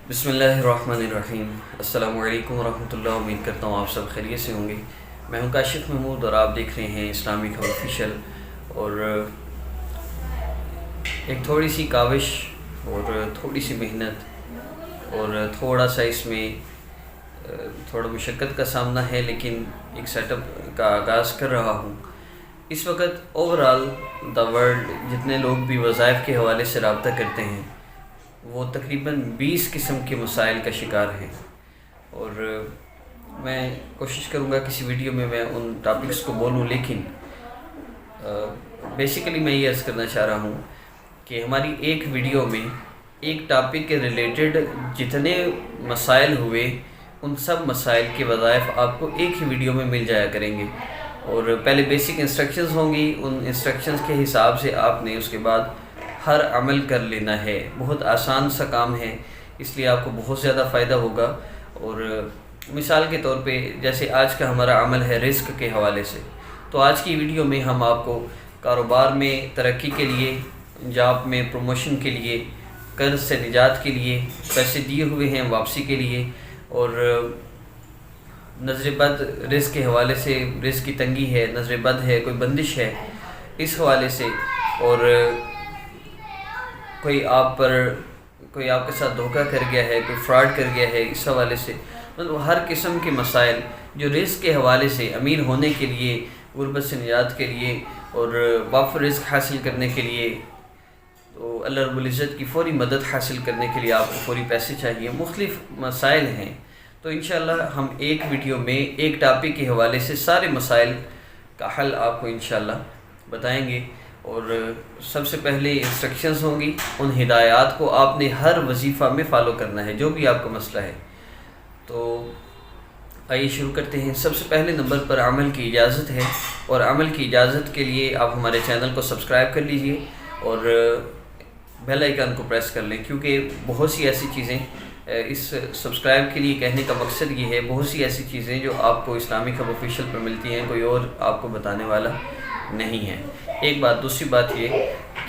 بسم اللہ الرحمن الرحیم۔ السلام علیکم ورحمۃ اللہ۔ امید کرتا ہوں آپ سب خیریت سے ہوں گے۔ میں ہوں کاشف محمود اور آپ دیکھ رہے ہیں اسلامک ہب آفیشیل۔ اور ایک تھوڑی سی کاوش اور تھوڑی سی محنت اور تھوڑا سا اس میں تھوڑا مشقت کا سامنا ہے، لیکن ایک سیٹ اپ کا آغاز کر رہا ہوں۔ اس وقت اوورال دا ورلڈ جتنے لوگ بھی وظائف کے حوالے سے رابطہ کرتے ہیں وہ تقریباً 20 قسم کے مسائل کا شکار ہیں، اور میں کوشش کروں گا کسی ویڈیو میں ان ٹاپکس کو بولوں، لیکن بیسیکلی میں یہ عرض کرنا چاہ رہا ہوں کہ ہماری ایک ویڈیو میں ایک ٹاپک کے ریلیٹڈ جتنے مسائل ہوئے ان سب مسائل کے وظائف آپ کو ایک ہی ویڈیو میں مل جایا کریں گے۔ اور پہلے بیسک انسٹرکشنز ہوں گی، ان انسٹرکشنز کے حساب سے آپ نے اس کے بعد ہر عمل کر لینا ہے۔ بہت آسان سا کام ہے، اس لیے آپ کو بہت زیادہ فائدہ ہوگا۔ اور مثال کے طور پہ جیسے آج کا ہمارا عمل ہے رزق کے حوالے سے، تو آج کی ویڈیو میں ہم آپ کو کاروبار میں ترقی کے لیے، جاب میں پروموشن کے لیے، قرض سے نجات کے لیے، پیسے دیے ہوئے ہیں واپسی کے لیے، اور نظر بد رزق کے حوالے سے، رزق کی تنگی ہے، نظر بد ہے، کوئی بندش ہے، اس حوالے سے، اور کوئی آپ کے ساتھ دھوکہ کر گیا ہے، کوئی فراڈ کر گیا ہے، اس حوالے سے مطلب ہر قسم کے مسائل جو رزق کے حوالے سے، امیر ہونے کے لیے، غربت سے نجات کے لیے، اور وافر رزق حاصل کرنے کے لیے، تو اللہ رب العزت کی فوری مدد حاصل کرنے کے لیے آپ کو فوری پیسے چاہیے، مختلف مسائل ہیں۔ تو انشاءاللہ ہم ایک ویڈیو میں ایک ٹاپک کے حوالے سے سارے مسائل کا حل آپ کو انشاءاللہ بتائیں گے۔ اور سب سے پہلے انسٹرکشنز ہوں گی، ان ہدایات کو آپ نے ہر وظیفہ میں فالو کرنا ہے، جو بھی آپ کا مسئلہ ہے۔ تو آئیے شروع کرتے ہیں۔ سب سے پہلے نمبر پر عمل کی اجازت ہے، اور عمل کی اجازت کے لیے آپ ہمارے چینل کو سبسکرائب کر لیجئے اور بیل آئیکن کو پریس کر لیں، کیونکہ بہت سی ایسی چیزیں، اس سبسکرائب کے لیے کہنے کا مقصد یہ ہے، بہت سی ایسی چیزیں جو آپ کو اسلامک ہب آفیشیل پر ملتی ہیں، کوئی اور آپ کو بتانے والا نہیں ہے۔ ایک بات۔ دوسری بات یہ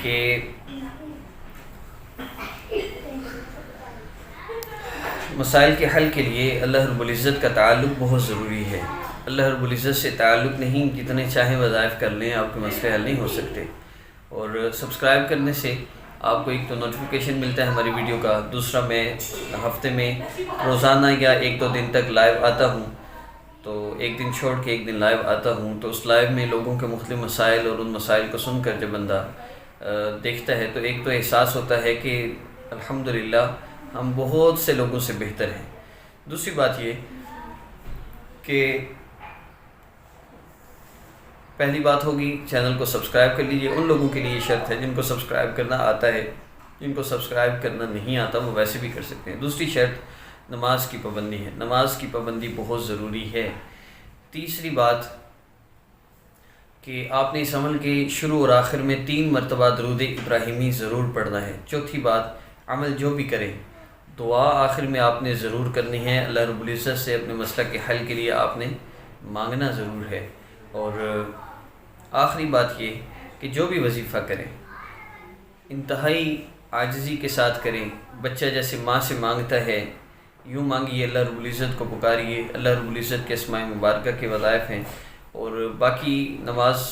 کہ مسائل کے حل کے لیے اللہ رب العزت کا تعلق بہت ضروری ہے۔ اللہ رب العزت سے تعلق نہیں، جتنے چاہیں وظائف کر لیں، آپ کے مسئلے حل نہیں ہو سکتے۔ اور سبسکرائب کرنے سے آپ کو ایک تو نوٹیفیکیشن ملتا ہے ہماری ویڈیو کا، دوسرا میں ہفتے میں روزانہ یا ایک دو دن تک لائیو آتا ہوں، تو ایک دن چھوڑ کے ایک دن لائیو آتا ہوں، تو اس لائیو میں لوگوں کے مختلف مسائل اور ان مسائل کو سن کر جب بندہ دیکھتا ہے تو ایک تو احساس ہوتا ہے کہ الحمدللہ ہم بہت سے لوگوں سے بہتر ہیں۔ دوسری بات یہ کہ پہلی بات ہوگی چینل کو سبسکرائب کر لیجئے۔ ان لوگوں کے لیے یہ شرط ہے جن کو سبسکرائب کرنا آتا ہے، جن کو سبسکرائب کرنا نہیں آتا وہ ویسے بھی کر سکتے ہیں۔ دوسری شرط نماز کی پابندی ہے، نماز کی پابندی بہت ضروری ہے۔ تیسری بات کہ آپ نے اس عمل کے شروع اور آخر میں 3 مرتبہ درود ابراہیمی ضرور پڑھنا ہے۔ چوتھی بات، عمل جو بھی کریں دعا آخر میں آپ نے ضرور کرنی ہے، اللہ رب العزت سے اپنے مسئلہ کے حل کے لیے آپ نے مانگنا ضرور ہے۔ اور آخری بات یہ کہ جو بھی وظیفہ کریں انتہائی عاجزی کے ساتھ کریں، بچہ جیسے ماں سے مانگتا ہے یوں مانگیے، اللہ رب العزت کو پکاریے۔ اللہ رب العزت کے اسماء مبارکہ کے وظائف ہیں، اور باقی نماز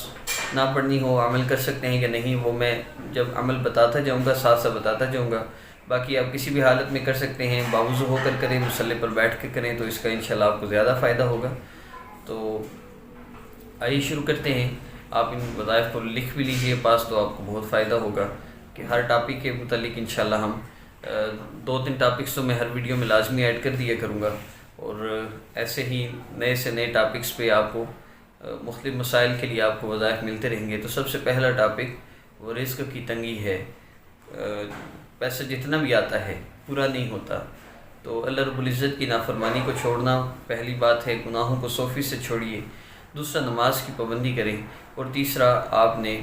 نہ پڑھنی ہو عمل کر سکتے ہیں کہ نہیں، وہ میں جب عمل بتاتا جاؤں گا ساتھ ساتھ بتاتا جاؤں گا۔ باقی آپ کسی بھی حالت میں کر سکتے ہیں، باوضو ہو کر کریں، مصلی پر بیٹھ کے کریں، تو اس کا انشاءاللہ آپ کو زیادہ فائدہ ہوگا۔ تو آئیے شروع کرتے ہیں۔ آپ ان وظائف کو لکھ بھی لیجئے پاس، تو آپ کو بہت فائدہ ہوگا کہ ہر ٹاپک کے متعلق انشاءاللہ ہم 2-3 ٹاپکس تو میں ہر ویڈیو میں لازمی ایڈ کر دیا کروں گا، اور ایسے ہی نئے سے نئے ٹاپکس پہ آپ کو مختلف مسائل کے لیے آپ کو وظائف ملتے رہیں گے۔ تو سب سے پہلا ٹاپک وہ رزق کی تنگی ہے۔ پیسہ جتنا بھی آتا ہے پورا نہیں ہوتا، تو اللہ رب العزت کی نافرمانی کو چھوڑنا پہلی بات ہے، گناہوں کو 100% چھوڑیے۔ دوسرا، نماز کی پابندی کریں، اور تیسرا آپ نے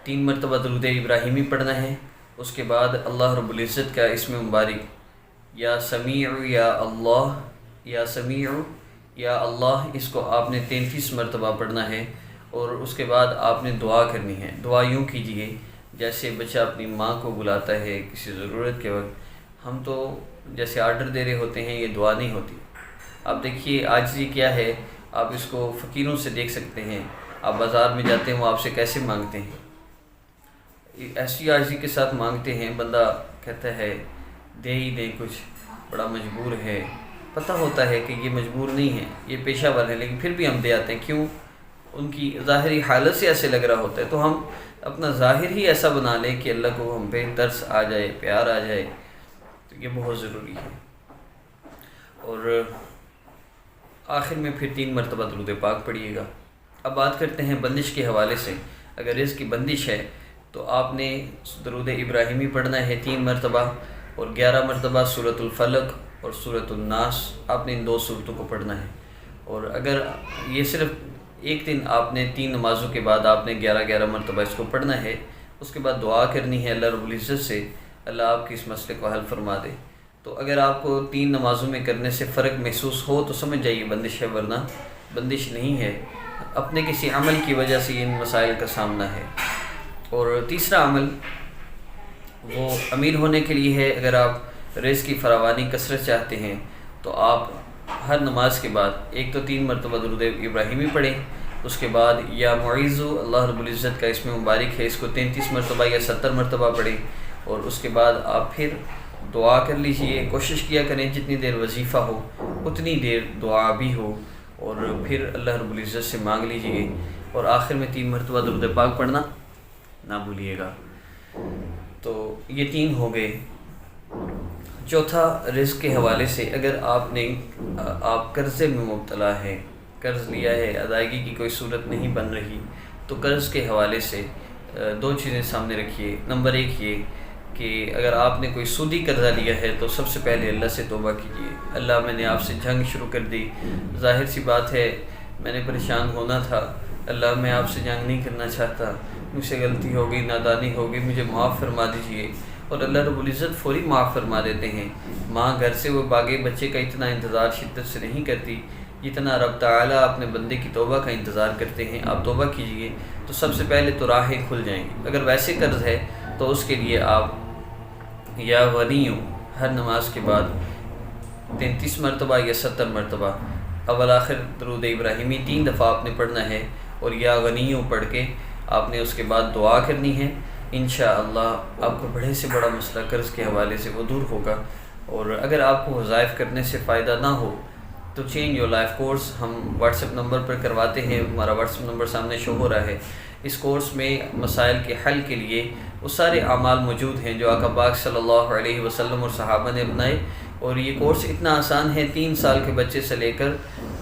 3 مرتبہ درود ابراہیمی پڑھنا ہے۔ اس کے بعد اللہ رب العزت کا اسم مبارک یا سمیع یا اللہ، یا سمیع یا اللہ، اس کو آپ نے 33 مرتبہ پڑھنا ہے۔ اور اس کے بعد آپ نے دعا کرنی ہے۔ دعا یوں کیجیے جیسے بچہ اپنی ماں کو بلاتا ہے کسی ضرورت کے وقت ہم تو جیسے آرڈر دے رہے ہوتے ہیں، یہ دعا نہیں ہوتی۔ آپ دیکھیے عاجزی کیا ہے، آپ اس کو فقیروں سے دیکھ سکتے ہیں۔ آپ بازار میں جاتے ہیں، وہ آپ سے کیسے مانگتے ہیں، ایسی عاجزی کے ساتھ مانگتے ہیں، بندہ کہتا ہے دے ہی دیں کچھ، بڑا مجبور ہے۔ پتہ ہوتا ہے کہ یہ مجبور نہیں ہے، یہ پیشہ ور ہے، لیکن پھر بھی ہم دے آتے ہیں۔ کیوں؟ ان کی ظاہری حالت سے ایسے لگ رہا ہوتا ہے، تو ہم اپنا ظاہر ہی ایسا بنا لیں کہ اللہ کو ہم پہ ترس آ جائے، پیار آ جائے۔ تو یہ بہت ضروری ہے۔ اور آخر میں پھر 3 مرتبہ درود پاک پڑھیے گا۔ اب بات کرتے ہیں بندش کے حوالے سے۔ اگر رزق کی بندش ہے تو آپ نے درود ابراہیمی پڑھنا ہے 3 مرتبہ، اور 11 مرتبہ سورۃ الفلق اور سورۃ الناس، آپ نے ان 2 صورتوں کو پڑھنا ہے۔ اور اگر یہ صرف ایک دن آپ نے 3 نمازوں کے بعد آپ نے 11 مرتبہ اس کو پڑھنا ہے، اس کے بعد دعا کرنی ہے اللہ رب العزت سے، اللہ آپ کی اس مسئلے کو حل فرما دے۔ تو اگر آپ کو 3 نمازوں میں کرنے سے فرق محسوس ہو تو سمجھ جائیے بندش ہے، ورنہ بندش نہیں ہے، اپنے کسی عمل کی وجہ سے ان مسائل کا سامنا ہے۔ اور تیسرا عمل وہ امیر ہونے کے لیے ہے۔ اگر آپ رزق کی فراوانی کثرت چاہتے ہیں تو آپ ہر نماز کے بعد ایک تو 3 مرتبہ درود ابراہیمی پڑھیں، اس کے بعد یا معیذو اللہ رب العزت کا اسم مبارک ہے، اس کو 33 مرتبہ یا 70 مرتبہ پڑھیں، اور اس کے بعد آپ پھر دعا کر لیجئے۔ کوشش کیا کریں جتنی دیر وظیفہ ہو اتنی دیر دعا بھی ہو، اور پھر اللہ رب العزت سے مانگ لیجئے، اور آخر میں 3 مرتبہ درود پاک پڑھنا نہ بھولیے گا۔ تو یہ 3 ہو گئے۔ چوتھا رزق کے حوالے سے، اگر آپ قرضے میں مبتلا ہے، قرض لیا ہے، ادائیگی کی کوئی صورت نہیں بن رہی، تو قرض کے حوالے سے 2 چیزیں سامنے رکھیے۔ نمبر 1 یہ کہ اگر آپ نے کوئی سودی قرضہ لیا ہے تو سب سے پہلے اللہ سے توبہ کیجیے، اللہ میں نے آپ سے جنگ شروع کر دی، ظاہر سی بات ہے میں نے پریشان ہونا تھا، اللہ میں آپ سے جنگ نہیں کرنا چاہتا، مجھ سے غلطی ہو گئی، نادانی ہو گئی، مجھے معاف فرما دیجیے۔ اور اللہ رب العزت فوری معاف فرما دیتے ہیں۔ ماں گھر سے وہ باغے بچے کا اتنا انتظار شدت سے نہیں کرتی جتنا رب تعالیٰ اپنے بندے کی توبہ کا انتظار کرتے ہیں۔ آپ توبہ کیجئے تو سب سے پہلے تو راہیں کھل جائیں گی۔ اگر ویسے قرض ہے تو اس کے لیے آپ یا غنیوں ہر نماز کے بعد 33 مرتبہ یا 70 مرتبہ اول آخر درود ابراہیمی 3 دفعہ آپ نے پڑھنا ہے، اور یا غنیوں پڑھ کے آپ نے اس کے بعد دعا کرنی ہے۔ انشاءاللہ آپ کو بڑے سے بڑا مسئلہ قرض کے حوالے سے وہ دور ہوگا۔ اور اگر آپ کو وظائف کرنے سے فائدہ نہ ہو تو چینج یور لائف کورس ہم واٹس ایپ نمبر پر کرواتے ہیں، ہمارا واٹس ایپ نمبر سامنے شو ہو رہا ہے۔ اس کورس میں مسائل کے حل کے لیے وہ سارے اعمال موجود ہیں جو آقا پاک صلی اللہ علیہ وسلم اور صحابہ نے بنائے، اور یہ کورس اتنا آسان ہے، 3 سال کے بچے سے لے کر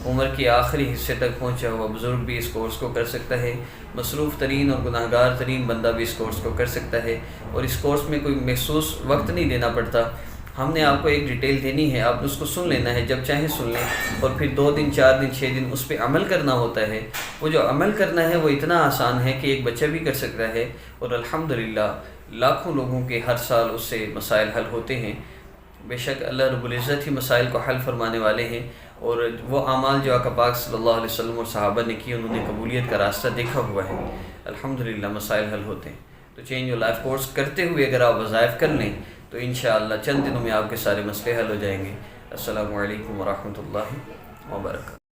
عمر کے آخری حصے تک پہنچا ہوا بزرگ بھی اس کورس کو کر سکتا ہے، مصروف ترین اور گناہ گار ترین بندہ بھی اس کورس کو کر سکتا ہے۔ اور اس کورس میں کوئی محسوس وقت نہیں دینا پڑتا، ہم نے آپ کو ایک ڈیٹیل دینی ہے، آپ نے اس کو سن لینا ہے، جب چاہیں سن لیں، اور پھر 2 دن 4 دن 6 دن اس پہ عمل کرنا ہوتا ہے۔ وہ جو عمل کرنا ہے وہ اتنا آسان ہے کہ ایک بچہ بھی کر سکتا ہے، اور الحمدللہ لاکھوں لوگوں کے ہر سال اس سے مسائل حل ہوتے ہیں۔ بے شک اللہ رب العزت ہی مسائل کو حل فرمانے والے ہیں، اور وہ اعمال جو آقا پاک صلی اللہ علیہ وسلم اور صحابہ نے کی انہوں نے قبولیت کا راستہ دیکھا ہوا ہے، الحمدللہ مسائل حل ہوتے ہیں۔ تو چینج یور لائف کورس کرتے ہوئے اگر آپ وظائف کر لیں تو انشاءاللہ چند دنوں میں آپ کے سارے مسئلے حل ہو جائیں گے۔ السلام علیکم ورحمۃ اللہ وبرکاتہ۔